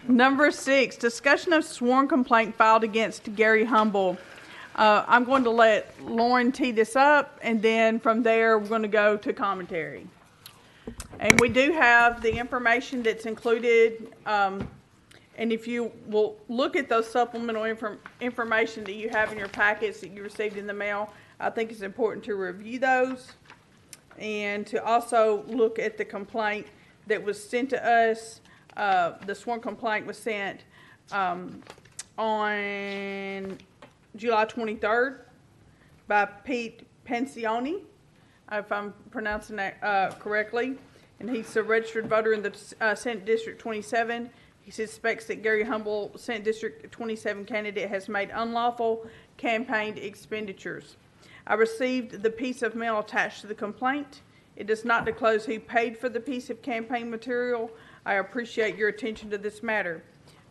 Number 6, discussion of sworn complaint filed against Gary Humble. I'm going to let Lauren tee this up, and then from there we're going to go to commentary. And we do have the information that's included, and if you will look at those supplemental information that you have in your packets that you received in the mail, I think it's important to review those and to also look at the complaint that was sent to us. The sworn complaint was sent on July 23rd by Pete Pensioni, if I'm pronouncing that correctly. And he's a registered voter in the Senate District 27. He suspects that Gary Humble, Senate District 27 candidate, has made unlawful campaign expenditures. I received the piece of mail attached to the complaint. It does not disclose who paid for the piece of campaign material. I appreciate your attention to this matter.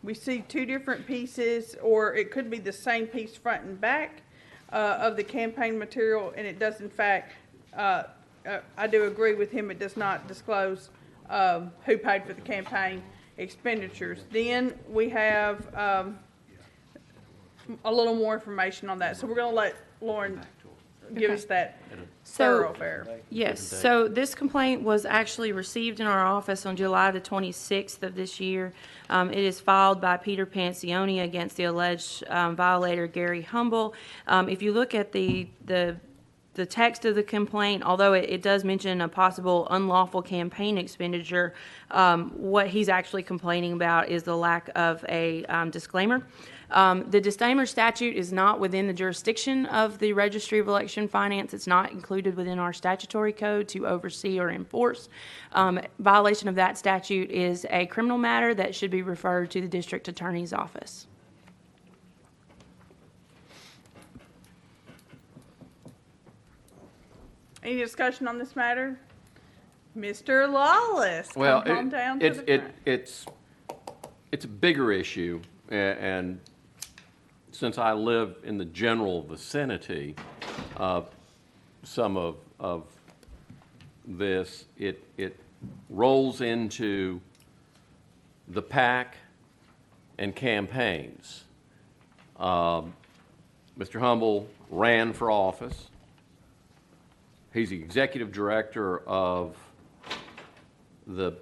We see two different pieces, or it could be the same piece front and back of the campaign material, and it does in fact, I do agree with him, it does not disclose who paid for the campaign expenditures. Then we have a little more information on that. So we're going to let Lauren give us that thoroughfare. Yes, so this complaint was actually received in our office on July the 26th of this year. It is filed by Peter Pensioni against the alleged violator Gary Humble. If you look at the text of the complaint, although it does mention a possible unlawful campaign expenditure, what he's actually complaining about is the lack of a disclaimer. The disclaimer statute is not within the jurisdiction of the Registry of Election Finance. It's not included within our statutory code to oversee or enforce. Violation of that statute is a criminal matter that should be referred to the district attorney's office. Any discussion on this matter? Mr. Lawless, well, come down to the front. it's a bigger issue, and since I live in the general vicinity of some of this, it rolls into the PAC and campaigns. Mr. Humble ran for office. He's the executive director of the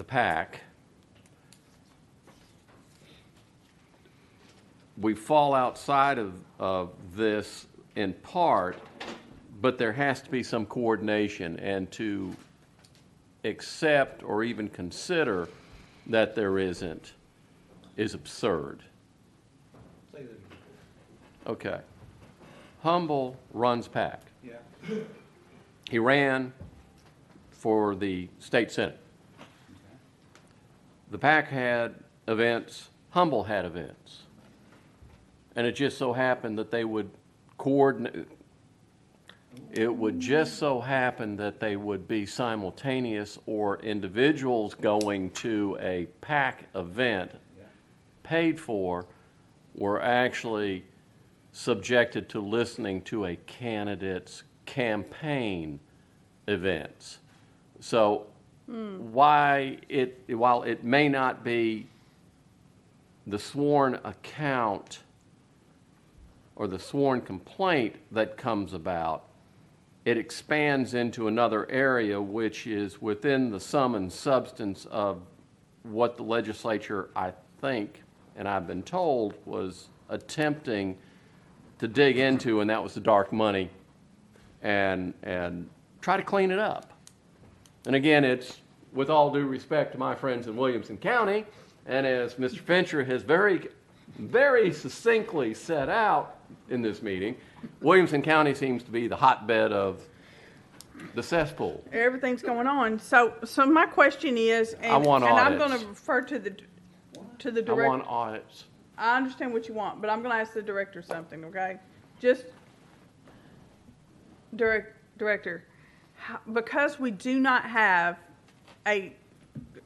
PAC. We fall outside of this in part, but there has to be some coordination, and to accept or even consider that there isn't is absurd. Okay. Humble runs PAC. Yeah. He ran for the state senate. The PAC had events, Humble had events. And it just so happened that they would coordinate, it would just so happen that they would be simultaneous, or individuals going to a PAC event paid for were actually subjected to listening to a candidate's campaign events. So while it may not be the sworn account or the sworn complaint that comes about, it expands into another area which is within the sum and substance of what the legislature, I think, and I've been told, was attempting to dig into, and that was the dark money, and try to clean it up. And again, it's with all due respect to my friends in Williamson County, and as Mr. Fincher has very, very succinctly set out in this meeting, Williamson County seems to be the hotbed of the cesspool. Everything's going on. So my question is, and I'm going to refer to the director. I want audits. I understand what you want, but I'm going to ask the director something, okay? Just, director, because we do not have a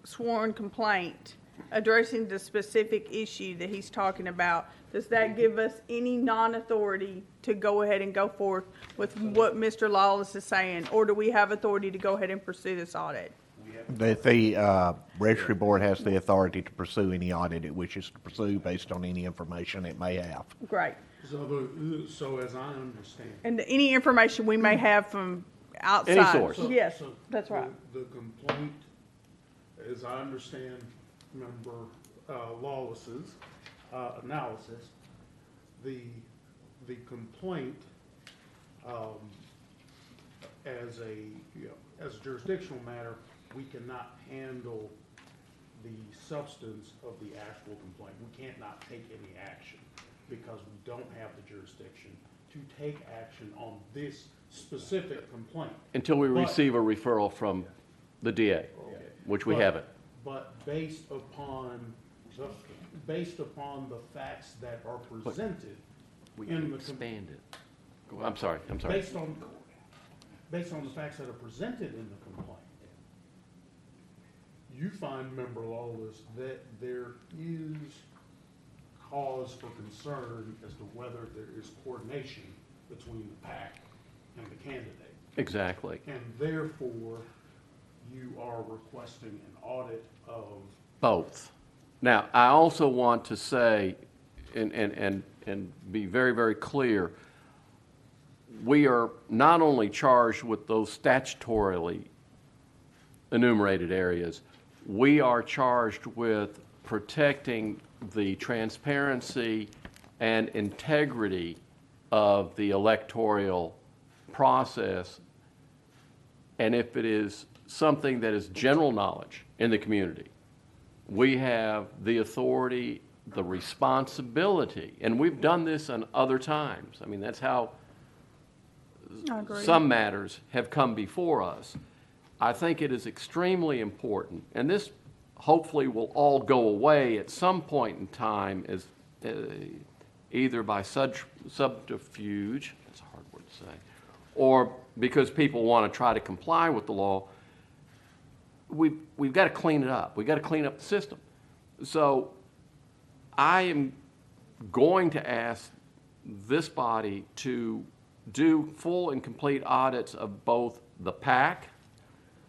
sworn complaint addressing the specific issue that he's talking about, does that give us any non-authority to go ahead and go forth with what Mr. Lawless is saying, or do we have authority to go ahead and pursue this audit? We have The registry board has the authority to pursue any audit it wishes to pursue based on any information it may have. Great. So as I understand. And any information we may have from outside. source. Yes, So that's right. The complaint, as I understand, member Lawless's analysis, the complaint as a jurisdictional matter, we cannot handle the substance of the actual complaint. We can't not take any action because we don't have the jurisdiction to take action on this specific complaint. Until we But- receive a referral from the DA, Okay. which we But- haven't. But based upon the facts that are presented We in can the expand it. I'm sorry. based on the facts that are presented in the complaint, you find, Member Lawless, that there is cause for concern as to whether there is coordination between the PAC and the candidate. Exactly. And therefore, you are requesting an audit of, Both. Now, I also want to say, and be very, very clear, we are not only charged with those statutorily enumerated areas, we are charged with protecting the transparency and integrity of the electoral process. And if it is something that is general knowledge in the community, we have the authority, the responsibility, and we've done this on other times. I mean, that's how I agree. some matters have come before us. I think it is extremely important, and this hopefully will all go away at some point in time as either by subterfuge, that's a hard word to say, or because people want to try to comply with the law. We've got to clean it up. We've got to clean up the system. So I am going to ask this body to do full and complete audits of both the PAC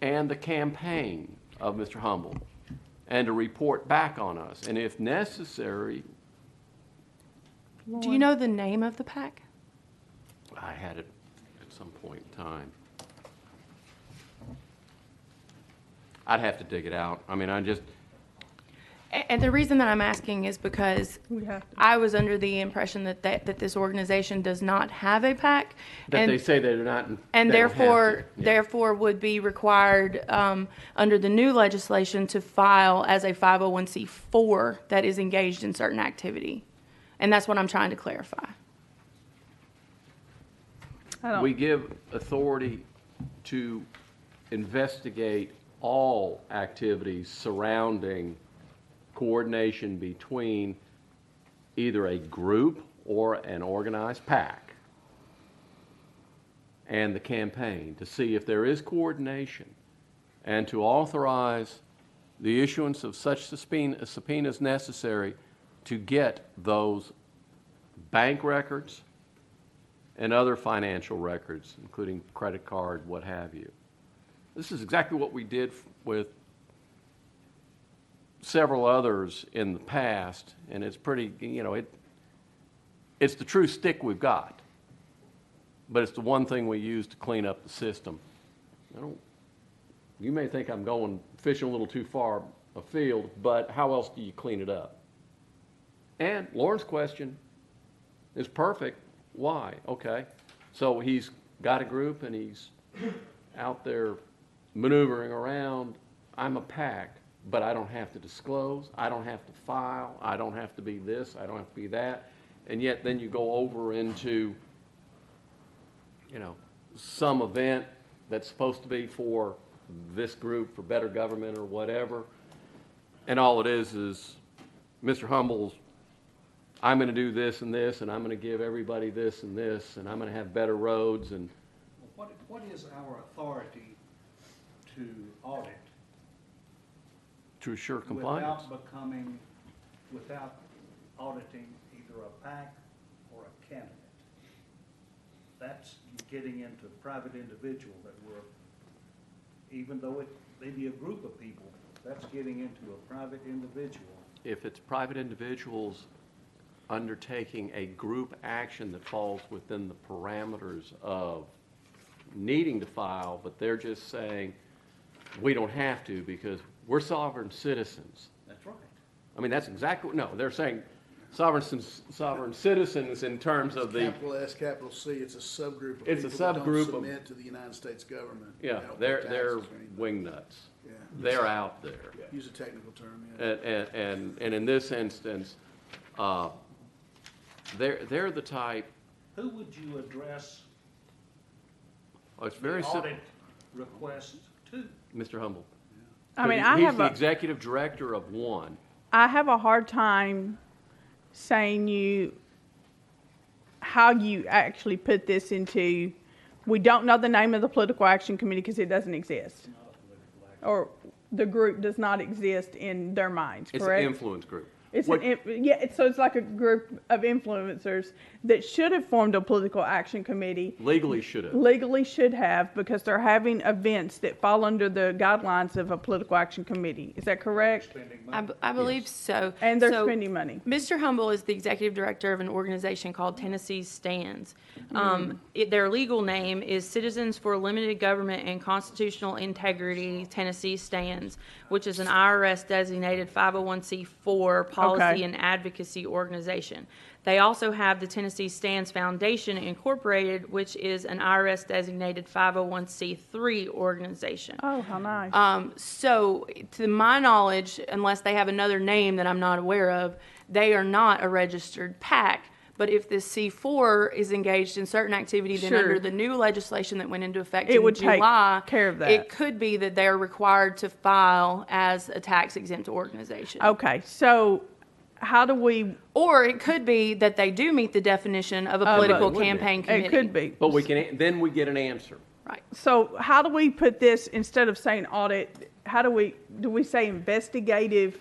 and the campaign of Mr. Humble, and to report back on us. And if necessary, Do you know the name of the PAC? I had it at some point in time. I'd have to dig it out. I mean, And the reason that I'm asking is because We have to. I was under the impression that this organization does not have a PAC. that and- they say they're not. And they don't have to. therefore, Yeah. therefore would be required, under the new legislation to file as a 501c4 that is engaged in certain activity. And that's what I'm trying to clarify. I don't. We give authority to investigate all activities surrounding coordination between either a group or an organized PAC and the campaign to see if there is coordination, and to authorize the issuance of such subpoenas necessary to get those bank records and other financial records, including credit card, what have you. This is exactly what we did with several others in the past, and it's pretty, it's the true stick we've got. But it's the one thing we use to clean up the system. You may think I'm going fishing a little too far afield, but how else do you clean it up? And Lauren's question is perfect. Why? Okay. So he's got a group and he's out there maneuvering around. I'm a PAC, but I don't have to disclose. I don't have to file. I don't have to be this. I don't have to be that. And yet then you go over into, some event that's supposed to be for this group, for better government or whatever. And all it is Mr. Humble's, I'm going to do this, and I'm going to give everybody this, and I'm going to have better roads. And What is our authority to audit? to assure compliance. Without auditing either a PAC or a candidate? That's getting into private individual that even though maybe a group of people, that's getting into a private individual. If it's private individuals undertaking a group action that falls within the parameters of needing to file, but they're just saying, we don't have to because we're sovereign citizens. That's right. I mean, that's exactly, no, they're saying sovereign citizens in terms of the, Capital S, capital C, it's a subgroup of It's a people that don't subgroup of- submit to the United States government. yeah, They don't they're pay they're taxes or anything. wingnuts. Yeah. They're out there. Use a technical term, yeah. And in this instance, they're the type, Who would you address it's the very simple, audit request to? Mr. Humble. I mean, I He's have the a, executive director of one. I have a hard time saying how you actually put this into, we don't know the name of the political action committee because it doesn't exist. Or the group does not exist in their minds, It's correct? an influence group. It's What- so it's like a group of influencers that should have formed a political action committee. Legally should have. Legally should have, because they're having events that fall under the guidelines of a political action committee. Is that correct? Spending money? I believe so. And they're So, spending money. Mr. Humble is the executive director of an organization called Tennessee Stands. Their legal name is Citizens for Limited Government and Constitutional Integrity Tennessee Stands, which is an IRS designated 501c4 policy Okay. and advocacy organization. They also have the Tennessee Stands Foundation Incorporated, which is an IRS designated 501c3 organization. Oh, how nice. So, to my knowledge, unless they have another name that I'm not aware of, they are not a registered PAC. But if this C4 is engaged in certain activity, then Sure. under the new legislation that went into effect It in would take July, care of that. it could be that they're required to file as a tax-exempt organization. Okay, so how do we, Or it could be that they do meet the definition of a political would be. campaign committee. it could be. But then we get an answer. Right. So how do we put this, instead of saying audit, do we say investigative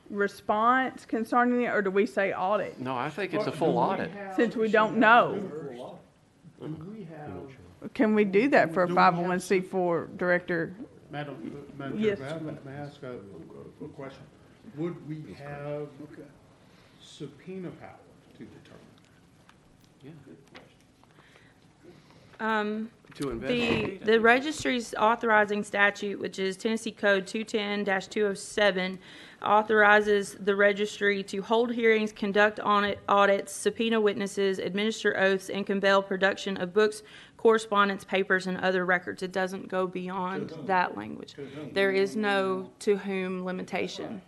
response concerning it, or do we say audit? No, I think it's a full audit. Since we don't know, Do we have, can we do that for a Do we have 501c4 director? Madam Yes. Chair, may I ask a question? Would we have subpoena power to determine? To investigate. The registry's authorizing statute, which is Tennessee Code 210-207, authorizes the registry to hold hearings, conduct audits, subpoena witnesses, administer oaths, and compel production of books, correspondence, papers, and other records. It doesn't go beyond that language. There is no to whom limitation.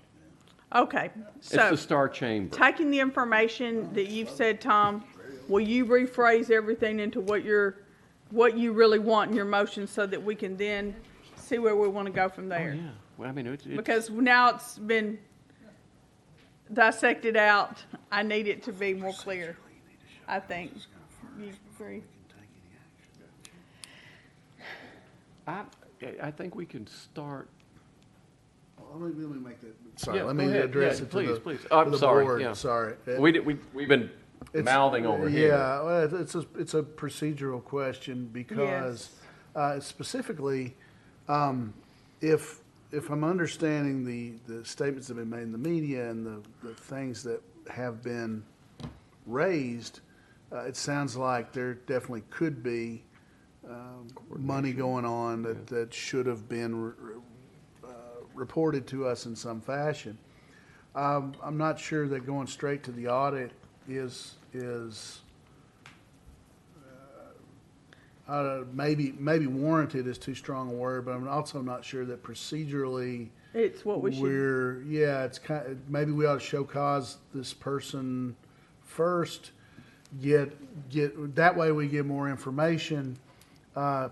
Okay, It's so the Star Chamber. taking the information that you've said, Tom, will you rephrase everything into what you really want in your motion so that we can then see where we want to go from there? Yeah, well, I mean, it's. Because now it's been dissected out. I need it to be more clear, I think. You agree? I think we can start. Let me make that, sorry, Yeah, let go me ahead. address Yeah, it please, to the, please. to I'm the sorry, board, yeah. sorry. We've been It's- mouthing over here. Yeah, well, it's a procedural question because specifically, if I'm understanding the statements that have been made in the media and the things that have been raised, it sounds like there definitely could be money going on that should have been reported to us in some fashion. I'm not sure that going straight to the audit is maybe warranted is too strong a word, but I'm also not sure that procedurally It's what we should. it's maybe we ought to show cause this person first, get that way we get more information,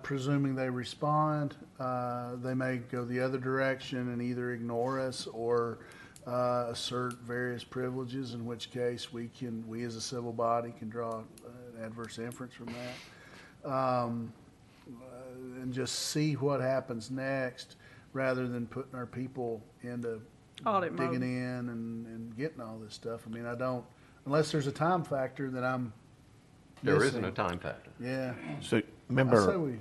presuming they respond. They may go the other direction and either ignore us or assert various privileges, in which case we as a civil body can draw an adverse inference from that. And just see what happens next rather than putting our people into Audit mode. digging in and getting all this stuff. I mean, unless there's a time factor that I'm There missing. isn't a time factor. Yeah. So I say remember, we,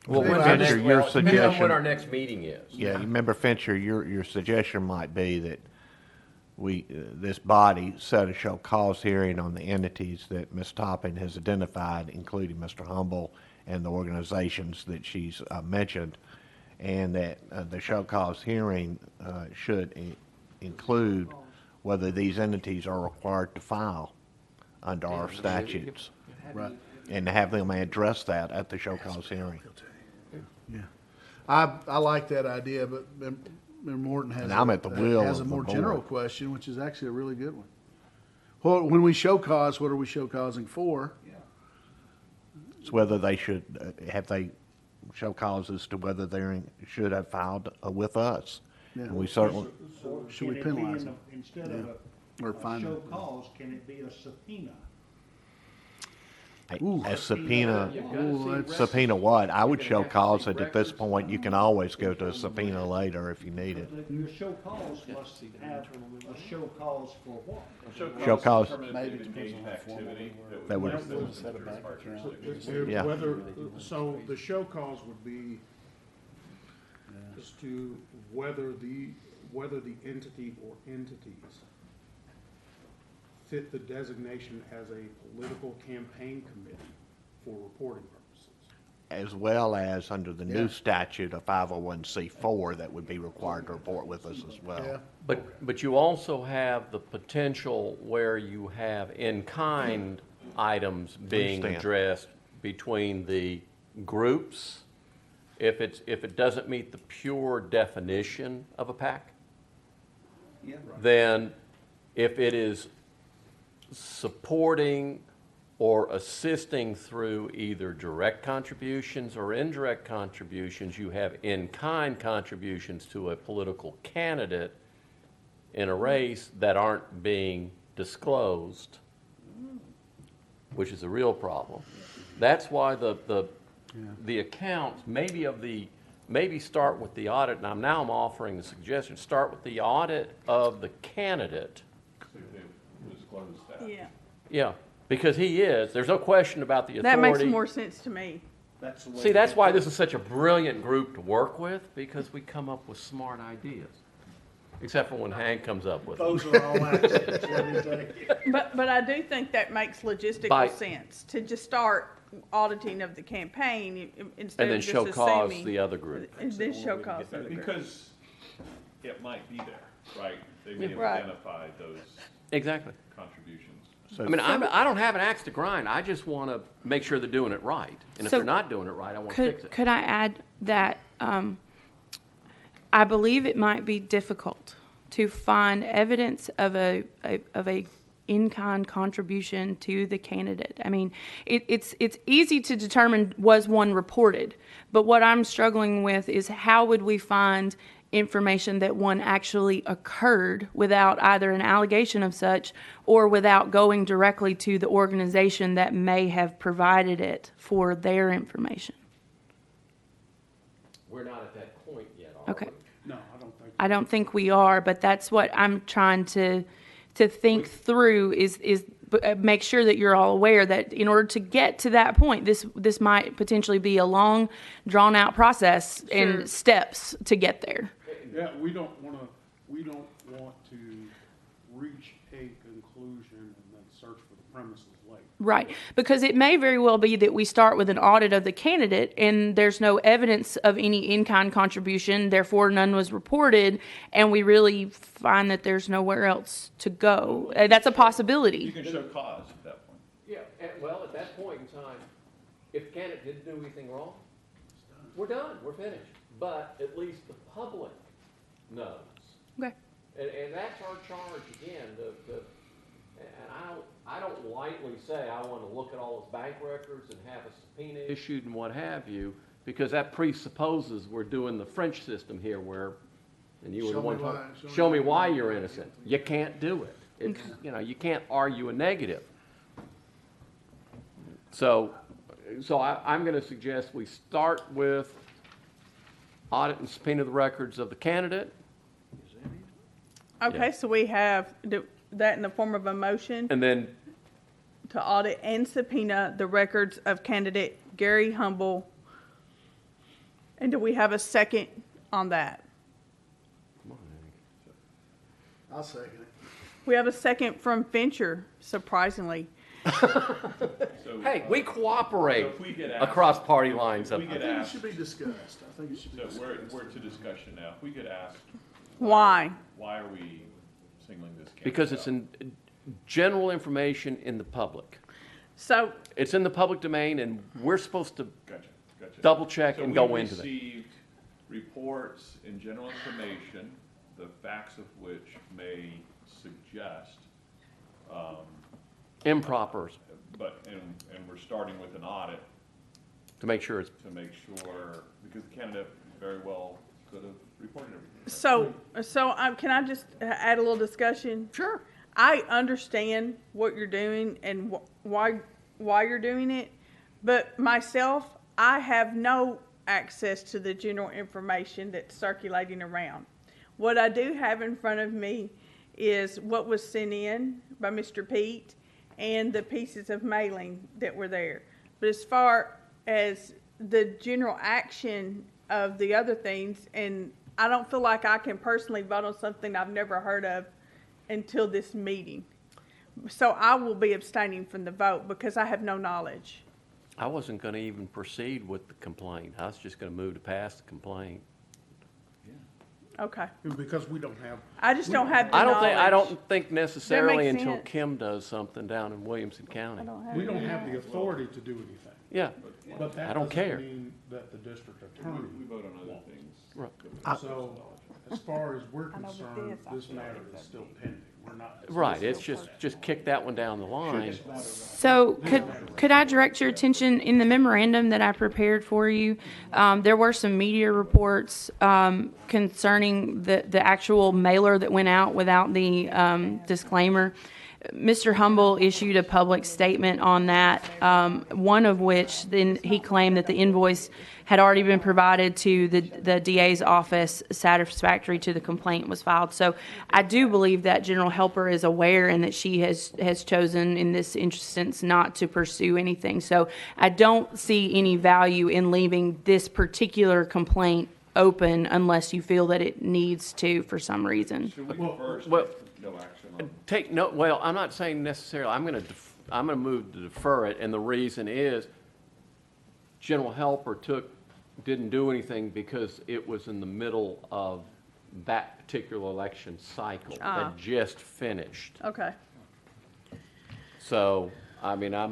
Well, Anyway, when's I our just- next- your well, depending on suggestion- what our next meeting is. Yeah, you remember Fincher, your suggestion might be that we, this body set a show cause hearing on the entities that Ms. Topping has identified, including Mr. Humble and the organizations that she's mentioned, and that the show cause hearing should include whether these entities are required to file under our statutes. Right. And to have them address that at the show cause hearing. Yeah. I like that idea, but Member Morton has, And I'm at the will has a of the more board. general question, which is actually a really good one. Well, when we show cause, what are we show causing for? It's whether they should, have they show causes to whether should have filed with us. Yeah. And we certainly, Or Should we can it be penalize in them? the- Instead Yeah. of Or a fine show them. cause, can it be a subpoena? a subpoena, Ooh, subpoena what? I would show cause that at this point, you can always go to a subpoena later if you need it. Your show cause must have a show cause for what? Show cause, Maybe it depends on the format. that would, Yeah. Whether, so the show cause would be as to whether the entity or entities fit the designation as a political campaign committee for reporting purposes. as well as under the new Yeah. statute, a 501c4 that would be required to report with us as Yeah. well. But you also have the potential where you have in-kind items being Understand. addressed between the groups, if it doesn't meet the pure definition of a PAC, then if it is supporting or assisting through either direct contributions or indirect contributions, you have in-kind contributions to a political candidate in a race that aren't being disclosed, which is a real problem. That's why the accounts, maybe start with the audit, and now I'm offering the suggestion, start with the audit of the candidate. Yeah, Yeah, because there's no question about the that makes authority. more sense to me. That's the way. See, that's why this is such a brilliant group to work with, because we come up with smart ideas. Except for when Hank comes up with them. Those are all accidents, let me tell you. But I do think that makes logistical By- sense, to just start auditing of the campaign instead And then of show just cause assuming. the other group. And then show cause the other group. Because it might be there, right? They may have Right. identified those Exactly. contributions. I mean, I don't have an axe to grind. I just want to make sure they're doing it right. And if So- they're not doing it right, I want to fix Could, it. could I add that I believe it might be difficult to find evidence of a in-kind contribution to the candidate. I mean, it's easy to determine was one reported, but what I'm struggling with is how would we find information that one actually occurred without either an allegation of such or without going directly to the organization that may have provided it for their information. We're not at that point yet, are Okay. we? No, I don't think. I don't think we are, but that's what I'm trying to think through is make sure that you're all aware that in order to get to that point, this might potentially be a long, drawn out process Sure. and steps to get there. Yeah, we don't want to reach a conclusion and then search for the premises later. Right, because it may very well be that we start with an audit of the candidate and there's no evidence of any in-kind contribution, therefore none was reported, and we really find that there's nowhere else to go. That's a You possibility. can show cause at that point. Yeah, well, at that point in time, if the candidate didn't do anything wrong, we're done, we're finished. But at least the public knows. Okay. And that's our charge again, and I don't lightly say I want to look at all his bank records and have a subpoena issued and what have you, because that presupposes we're doing the French system here where, and you were the Show me one why- talking, show show me me why you're innocent. You can't do it. It's, you can't argue a negative. So I'm going to suggest we start with audit and subpoena the records of the candidate. Okay, so we have that in the form of a motion And then, to audit and subpoena the records of candidate Gary Humble And do we have a second on that? I'll second it. We have a second from Fincher, surprisingly. So, Hey, we cooperate so if we get asked- across party lines up we I get think it asked, should be discussed. I think it should be so discussed. we're to discussion now. If we get asked, Why? why are we singling this candidate because it's out? in general information in the public. So, It's in the public domain, and we're supposed to Gotcha, gotcha. double check and go into So that. we received reports and general information, the facts of which may suggest, Improper, and we're starting with an audit to make sure it's, to make sure, because the candidate very well could have reported everything. can I just add a little discussion? sure. I understand what you're doing and why you're doing it, but myself, I have no access to the general information that's circulating around. What I do have in front of me is what was sent in by Mr. Pete and the pieces of mailing that were there. But as far as the general action of the other things, and I don't feel like I can personally vote on something I've never heard of until this meeting. So I will be abstaining from the vote because I have no knowledge. I wasn't gonna even proceed with the complaint. I was just gonna move to pass the complaint. Okay. Because we don't have, I just don't have the I knowledge. don't think necessarily until sense. Kim does something down in Williamson I County. don't have we it. don't have the authority to do anything. Yeah, But that I don't care. doesn't mean that the district attorney We vote on other won't. things. Right. So, as far as we're I know with concerned, this, I this feel matter like is still pending. We're not. right, it's just kick that one down the line. So could I direct your attention in the memorandum that I prepared for you? There were some media reports concerning the actual mailer that went out without the disclaimer. Mr. Humble issued a public statement on that, one of which then he claimed that the invoice had already been provided to the DA's office satisfactory to the complaint was filed. So I do believe that General Helper is aware and that she has chosen in this instance not to pursue anything. So I don't see any value in leaving this particular complaint open unless you feel that it needs to for some reason. Should we first well- take no action on? Take no, well, I'm not saying necessarily, I'm gonna move to defer it, and the reason is General Helper didn't do anything because it was in the middle of that particular election cycle that just finished. Okay. So, I mean, as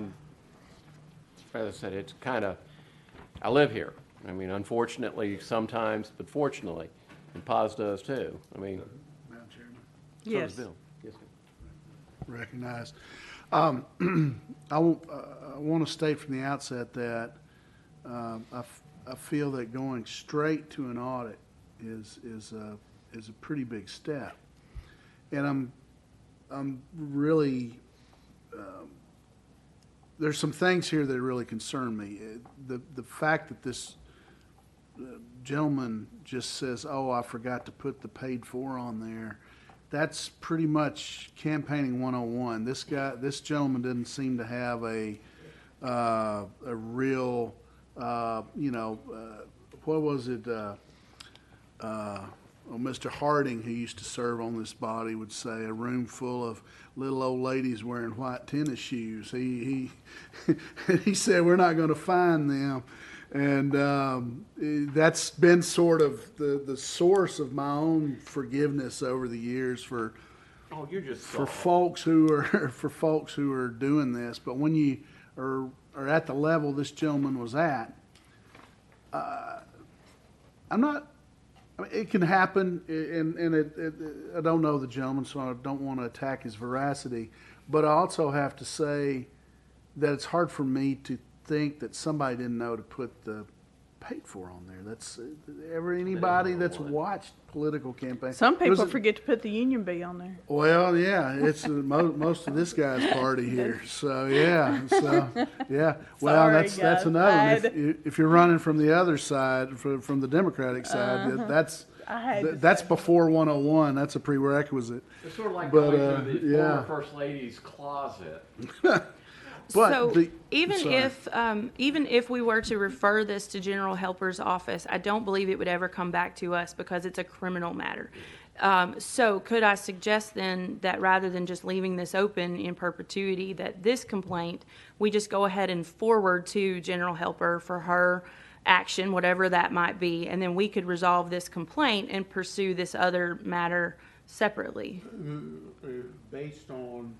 I said, it's kind of, I live here. I mean, unfortunately sometimes, but fortunately, and Paz does too. I mean, Madam Chairman, so Yes. does Bill. Yes, sir. recognized. I want to state from the outset that I feel that going straight to an audit is a pretty big step, and I'm really there's some things here that really concern me. The fact that this gentleman just says, "Oh, I forgot to put the paid for on there." That's pretty much campaigning 101. This gentleman didn't seem to have a real, what was it? Mr. Harding, who used to serve on this body, would say, a room full of little old ladies wearing white tennis shoes. He said, we're not going to find them. And that's been sort of the source of my own forgiveness over the years for Oh, you're just folks who are doing this. But when you are at the level this gentleman was at, I'm not. I mean, it can happen, and I don't know the gentleman, so I don't want to attack his veracity. But I also have to say that it's hard for me to think that somebody didn't know to put the paid for on there. That's anybody that's watched political campaigns. Some people It was- forget to put the union bee on there. Well, yeah, it's most of this guy's party here. So yeah. Well, Sorry, that's guys. another one. If you're running from the other side, from the Democratic side, I had to that's say. before 101. That's a prerequisite. It's sort of like But, going through the yeah. former First Lady's closet. But So even sorry. even if we were to refer this to General Helper's office, I don't believe it would ever come back to us because it's a criminal matter. So could I suggest then that rather than just leaving this open in perpetuity, that this complaint, we just go ahead and forward to General Helper for her action, whatever that might be, and then we could resolve this complaint and pursue this other matter separately? Based on,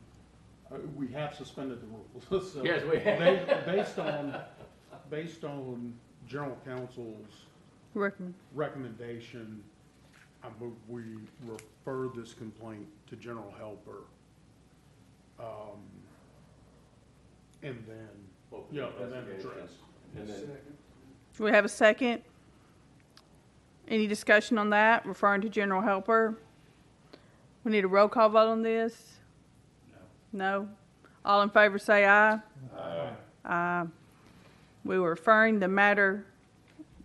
we have suspended the rules. So Yes, we have. Based on general counsel's recommendation, I move we refer this complaint to General Helper. And then, and then address. And then, Do we have a second? Any discussion on that, referring to General Helper? We need a roll call vote on this? No. All in favor say aye. Aye. We were referring the matter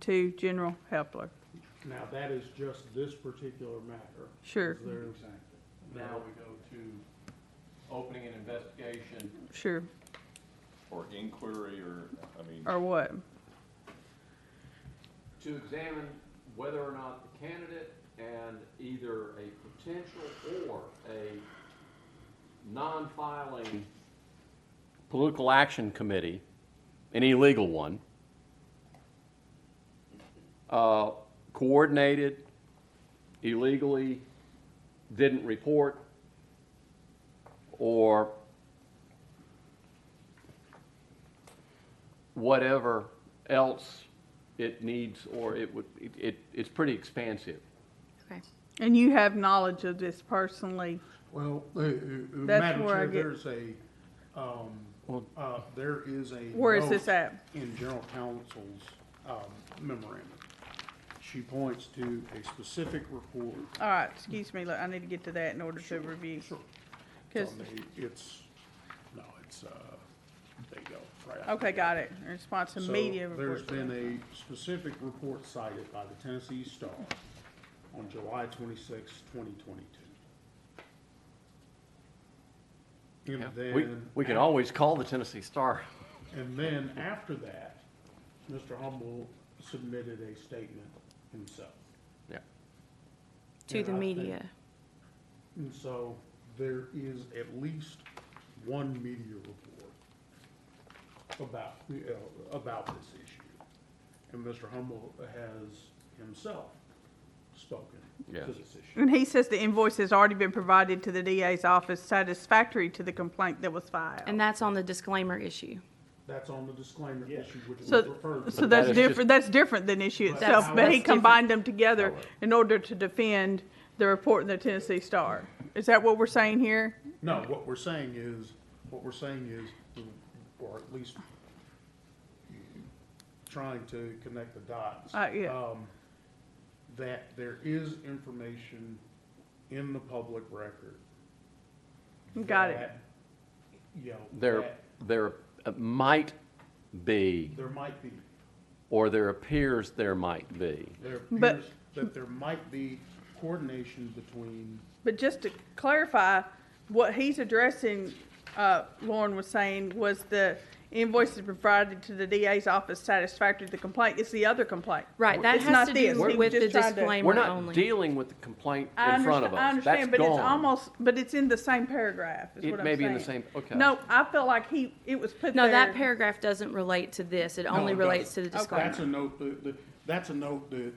to General Helper. Now, that is just this particular matter. Sure, Is there- now we go to opening an investigation sure. Or inquiry, or, I mean. Or what? to examine whether or not the candidate and either a potential or a non-filing political action committee, an illegal one, coordinated, illegally, didn't report, or whatever else it needs, or it's pretty expansive. Okay. And you have knowledge of this personally? Well, That's Madam where I Chair, get- there is a Where is this note at? in General Counsel's memorandum. She points to a specific report. All right, excuse me, look, I need to get to that in order to review. Sure. Because, there you go, right after okay, that. got it. In response to So media there's reports. been a specific report cited by the Tennessee Star on July 26, 2022. And We can always call the Tennessee Star. And then after that, Mr. Humble submitted a statement himself. Yeah. To the And I media. think- And so there is at least one media report about this issue. And Mr. Humble has himself spoken Yes. to this issue. And he says the invoice has already been provided to the DA's office satisfactory to the complaint that was filed. And that's on the disclaimer issue. That's on the disclaimer issue, which was So, referred to. so But that's that is just- different, that's different than issue itself, That's- but he that's combined them together However. in order to defend the report in the Tennessee Star. Is that what we're saying here? No, what we're saying is, or at least trying to connect the dots. Yeah. That there is information in the public record. Got it. that, You know, There might be, there might be, or there appears there might be. there But- appears that there might be coordination between, But just to clarify, what he's addressing, Lauren was saying, was the invoices provided to the DA's office satisfactory to the complaint. It's the other complaint. Right, that It's has not to this. do He was with the just trying to- disclaimer We're not only. dealing with the complaint I in front of us. I understand, That's but it's gone. almost, but it's in the same paragraph, is It what I'm may saying. be in the same, okay. No, I felt like it was put there. No, that paragraph doesn't relate to this. It only it relates to the doesn't. disclaimer. that's a note that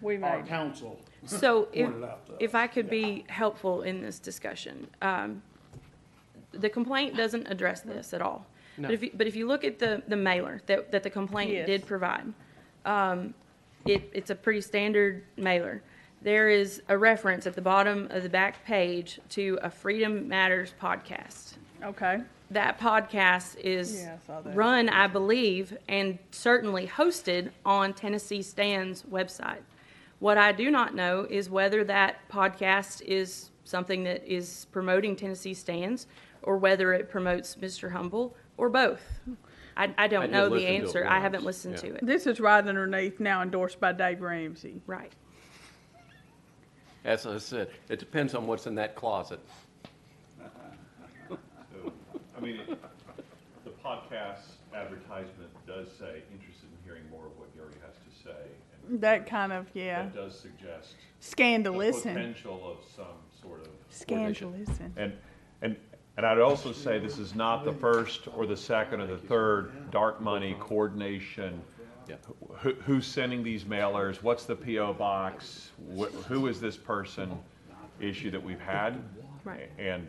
We our made. counsel So pointed out to us. if I could be helpful in this discussion, the complaint doesn't address this at all. No. But if you look at the mailer that the complaint Yes. did provide, it's a pretty standard mailer. There is a reference at the bottom of the back page to a Freedom Matters podcast. Okay. That podcast is Yeah, I saw that. run, I believe, and certainly hosted on Tennessee Stand's website. What I do not know is whether that podcast is something that is promoting Tennessee Stands or whether it promotes Mr. Humble or both. I I don't did know the listen to it answer. I haven't once, listened yeah. to it. This is right underneath, now endorsed by Dave Ramsey. Right. As I said, it depends on what's in that closet. I mean, the podcast advertisement does say, interested in hearing more of what Gary has to say. And That kind of, yeah. that does suggest the Scandalous. potential of some sort of. Scandalous. And I'd also say this is not the first or the second or the third dark money coordination. Yeah. Who's sending these mailers? What's the PO box? Who is this person issue that we've had? Right. And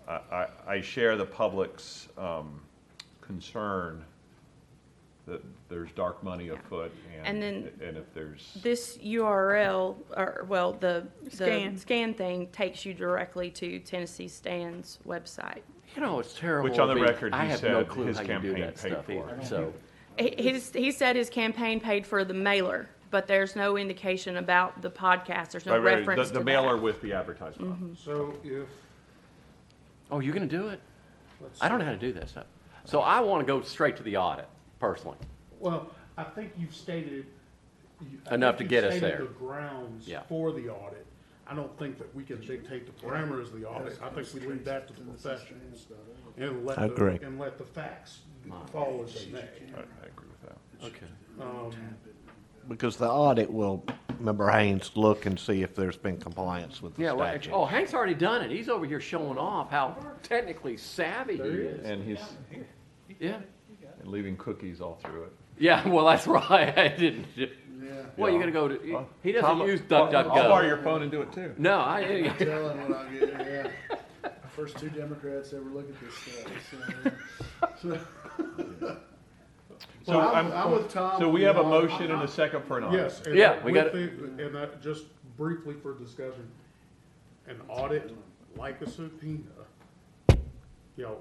I share the public's concern that there's dark money afoot, And then and if there's. This URL, or, well, the Scan. scan thing takes you directly to Tennessee Stan's website. You know, it's terrible. Which on the of me. record, I he have no said clue his how you do campaign that paid stuff for either, it. so. He said his campaign paid for the mailer, but there's no indication about the podcast. There's no Right, reference to the that. mailer with the advertisement. So if, Oh, you're gonna do it? let's. I don't know how to do that stuff. So I wanna go straight to the audit, personally. Well, I think you've stated. I Enough think to get you've us stated there. the grounds Yeah. for the audit. I don't think that we can dictate the parameters of the audit. I think we leave that to the professionals. And let Agree. the facts fall as they may. I agree with that. Okay. Because the audit will, Member Haynes, look and see if there's been compliance with the Yeah, well, statute. oh, Hank's already done it. He's over here showing off how technically savvy he is. And he's Yeah. and leaving cookies all through it. Yeah, well, that's right. I didn't. Well, you Yeah. gotta go to, he doesn't Tom, use I'll borrow DuckDuckGo. your phone and do it too. No, I, Telling what I get, yeah. First two Democrats ever look at this stuff. So I'm with Tom. So we have a motion and a second for an audit. Yes. and Yeah, we with got the- And just briefly for discussion, an audit like a subpoena, you know,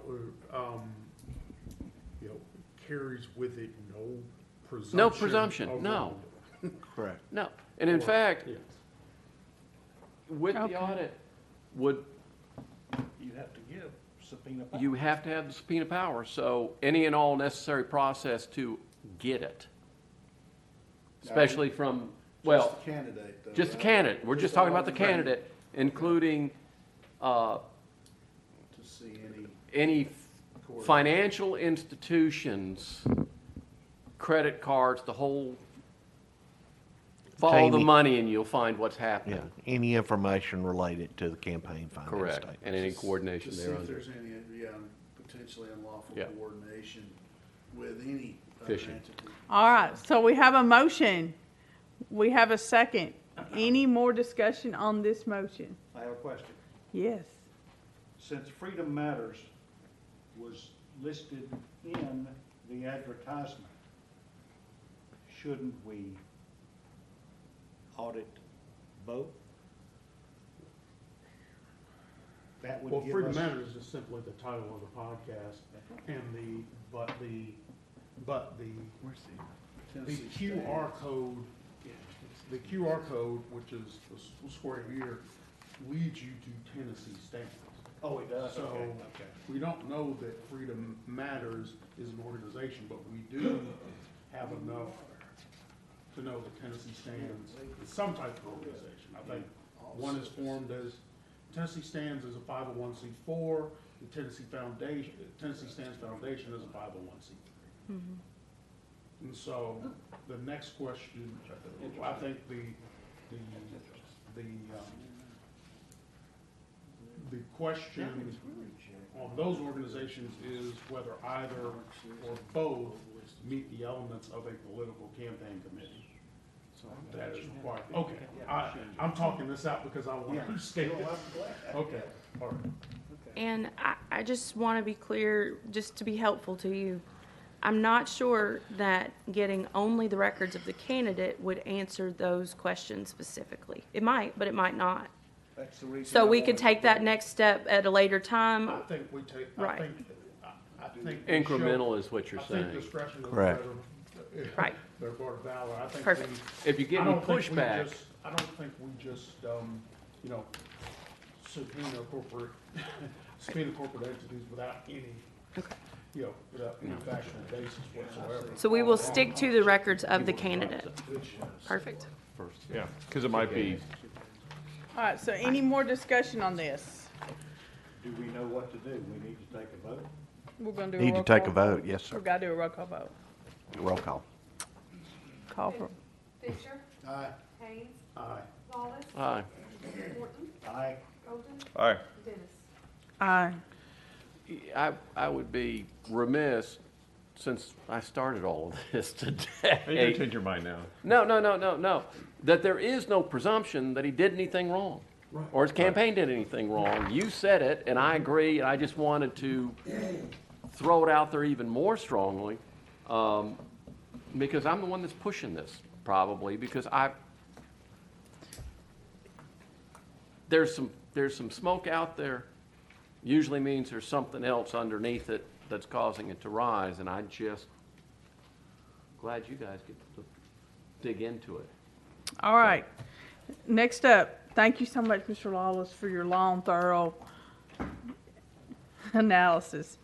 carries with it no presumption. No presumption, of no. wrongdoing. Correct. no. And in fact, Yes. with Okay. the audit, would, You have to give subpoena power. you have to have the subpoena power, so any and all necessary process to get it. Especially from, well, Just the candidate, though. just the right? candidate. We're just talking about the Right. candidate, including, To see any. any financial institutions, credit cards, the whole, follow the Jamie. money and you'll find what's Yeah, happening. any information related to the campaign finance Correct, statement. and any coordination To see if thereunder. there's any, potentially unlawful Yeah. coordination with any other Fishing. entity. All right, so we have a motion. We have a second. Any more discussion on this motion? I have a question. Yes. Since Freedom Matters was listed in the advertisement, shouldn't we audit both? That would Well, give Freedom us. Matters is simply the title of the podcast, and but the QR code, which is the square here, leads you to Tennessee Stands. Oh, it does? So, Okay. we don't know that Freedom Matters is an organization, but we do have enough to know that Tennessee Stands is some type of organization. I think one is formed as, Tennessee Stands is a 501c4, the Tennessee Stands Foundation is a 501c3. And so, the next question, I think the question on those organizations is whether either or both meet the elements of a political campaign committee. So that is required. Okay, I'm talking this out because I want to understand it. Okay, all right. And I just want to be clear, just to be helpful to you, I'm not sure that getting only the records of the candidate would answer those questions specifically. It might, but it might not. That's the reason. So I we could wanted take to- that next step at a later time. I think we take, Right. I think. we show- Incremental is what you're I think saying. discretion is Correct. better. Right. Better part of valor. I think Perfect. If you get any pushback, I don't think we just, subpoena corporate entities without any, without any factual basis whatsoever. So we will stick to the records of the candidate. Perfect. Yeah, because it might be, All right, so any more discussion on this? Do we know what to do? We need to take a vote? We're gonna do a Need to roll take call a vote, yes, sir. We've gotta do a roll call vote. Roll call. Call for, Fisher. Aye. Haynes. Aye. Lawless. Aye. Morton. Aye. Golden. Aye. Dennis. aye. I would be remiss, since I started all of this You today. can change your mind now. No, that there is no presumption that he did anything wrong. Or his campaign did anything wrong. You said it, and I agree, and I just wanted to throw it out there even more strongly, because I'm the one that's pushing this, probably, because there's some smoke out there, usually means there's something else underneath it that's causing it to rise, and I just glad you guys get to dig into it. All right. Next up, thank you so much, Mr. Lawless, for your long, thorough analysis.